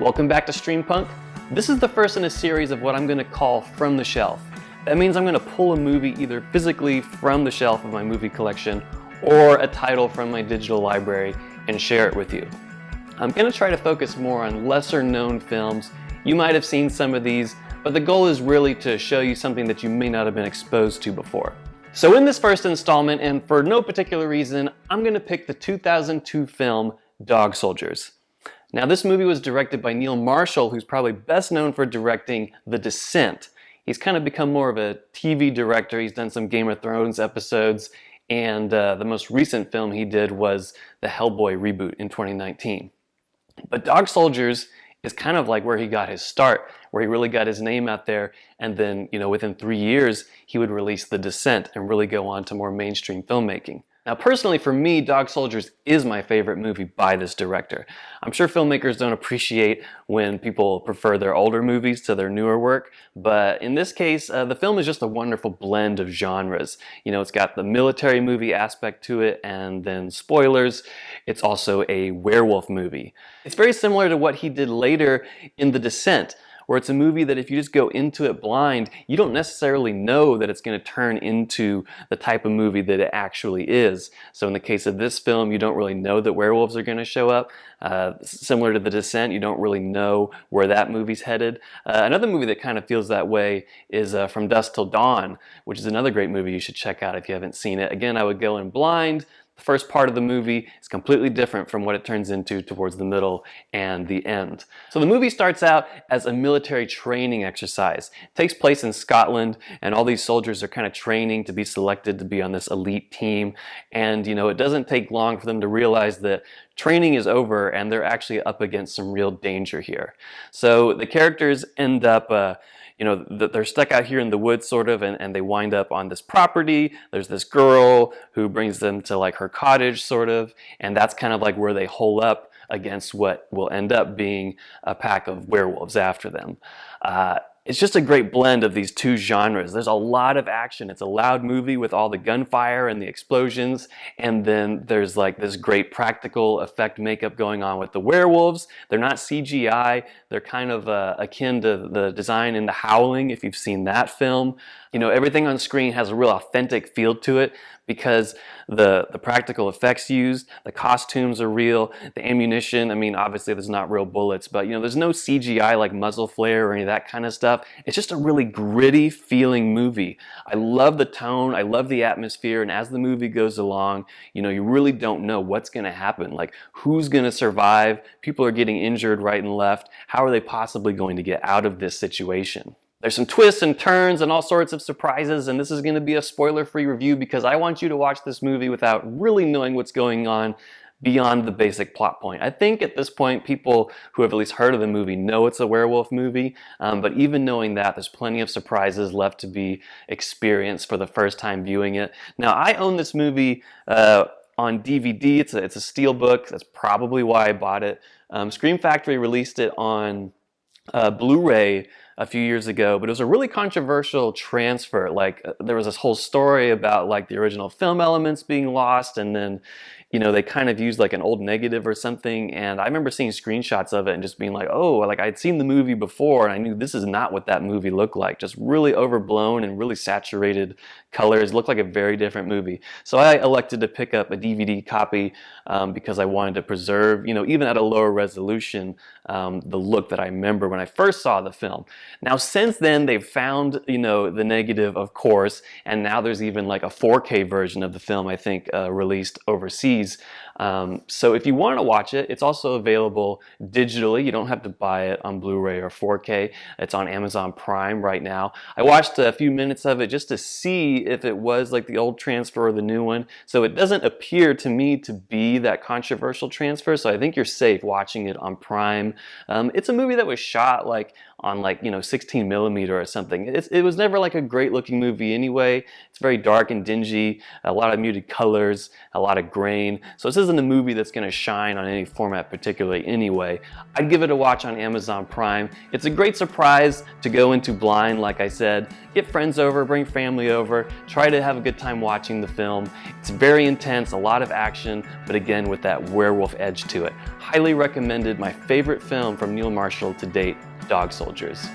Welcome back to streamPUNK. This is the first in a series of what I'm going to call From the Shelf. That means I'm going to pull a movie either physically from the shelf of my movie collection or a title from my digital library and share it with you. I'm going to try to focus more on lesser known films. You might have seen some of these, but the goal is really to show you something that you may not have been exposed to before. So in this first installment, and for no particular reason, I'm going to pick the 2002 film Dog Soldiers. Now, this movie was directed by Neil Marshall, who's probably best known for directing The Descent. He's kind of become more of a TV director. He's done some Game of Thrones episodes, and the most recent film he did was the Hellboy reboot in 2019. But Dog Soldiers is kind of like where he got his start, where he really got his name out there, and then, within 3 years, he would release The Descent and really go on to more mainstream filmmaking. Now, personally, for me, Dog Soldiers is my favorite movie by this director. I'm sure filmmakers don't appreciate when people prefer their older movies to their newer work, but in this case, the film is just a wonderful blend of genres. It's got the military movie aspect to it, and then spoilers, it's also a werewolf movie. It's very similar to what he did later in The Descent, where it's a movie that if you just go into it blind, you don't necessarily know that it's going to turn into the type of movie that it actually is. So in the case of this film, you don't really know that werewolves are going to show up. Similar to The Descent, you don't really know where that movie's headed. Another movie that kind of feels that way is From Dusk Till Dawn, which is another great movie you should check out if you haven't seen it. Again, I would go in blind. The first part of the movie is completely different from what it turns into towards the middle and the end. So the movie starts out as a military training exercise. It takes place in Scotland, and all these soldiers are kind of training to be selected to be on this elite team. And it doesn't take long for them to realize that training is over and they're actually up against some real danger here. So the characters end up they're stuck out here in the woods sort of, and they wind up on this property. There's this girl who brings them to like her cottage sort of, and that's kind of like where they hole up against what will end up being a pack of werewolves after them. It's just a great blend of these two genres. There's a lot of action. It's a loud movie with all the gunfire and the explosions, and then there's like this great practical effect makeup going on with the werewolves. They're not CGI. They're kind of akin to the design in The Howling, if you've seen that film. Everything on screen has a real authentic feel to it because the practical effects used, the costumes are real, the ammunition, obviously there's not real bullets, but there's no CGI like muzzle flare or any of that kind of stuff. It's just a really gritty feeling movie. I love the tone, I love the atmosphere, and as the movie goes along, you really don't know what's going to happen. Like, who's going to survive? People are getting injured right and left. How are they possibly going to get out of this situation? There's some twists and turns and all sorts of surprises, and this is going to be a spoiler-free review because I want you to watch this movie without really knowing what's going on beyond the basic plot point. I think at this point, people who have at least heard of the movie know it's a werewolf movie, but even knowing that, there's plenty of surprises left to be experienced for the first time viewing it. Now, I own this movie on DVD. It's a steelbook. That's probably why I bought it. Scream Factory released it on blu-ray a few years ago, but it was a really controversial transfer. There was this whole story about the original film elements being lost, and then they kind of used an old negative or something, and I remember seeing screenshots of it and just being like, oh, I'd seen the movie before and I knew this is not what that movie looked like. Just really overblown and really saturated colors. It looked like a very different movie. So I elected to pick up a DVD copy because I wanted to preserve, even at a lower resolution, the look that I remember when I first saw the film. Now, since then, they've found, the negative, of course, and now there's even a 4K version of the film, I think, released overseas. So if you want to watch it, it's also available digitally. You don't have to buy it on Blu-ray or 4K. It's on Amazon Prime right now. I watched a few minutes of it just to see if it was the old transfer or the new one. So it doesn't appear to me to be that controversial transfer, so I think you're safe watching it on Prime. It's a movie that was shot on like, 16 millimeter or something. It was never like a great looking movie anyway. It's very dark and dingy, a lot of muted colors, a lot of grain. So this isn't a movie that's going to shine on any format particularly anyway. I'd give it a watch on Amazon Prime. It's a great surprise to go into blind, like I said. Get friends over, bring family over, try to have a good time watching the film. It's very intense, a lot of action, but again with that werewolf edge to it. Highly recommended, my favorite film from Neil Marshall to date, Dog Soldiers.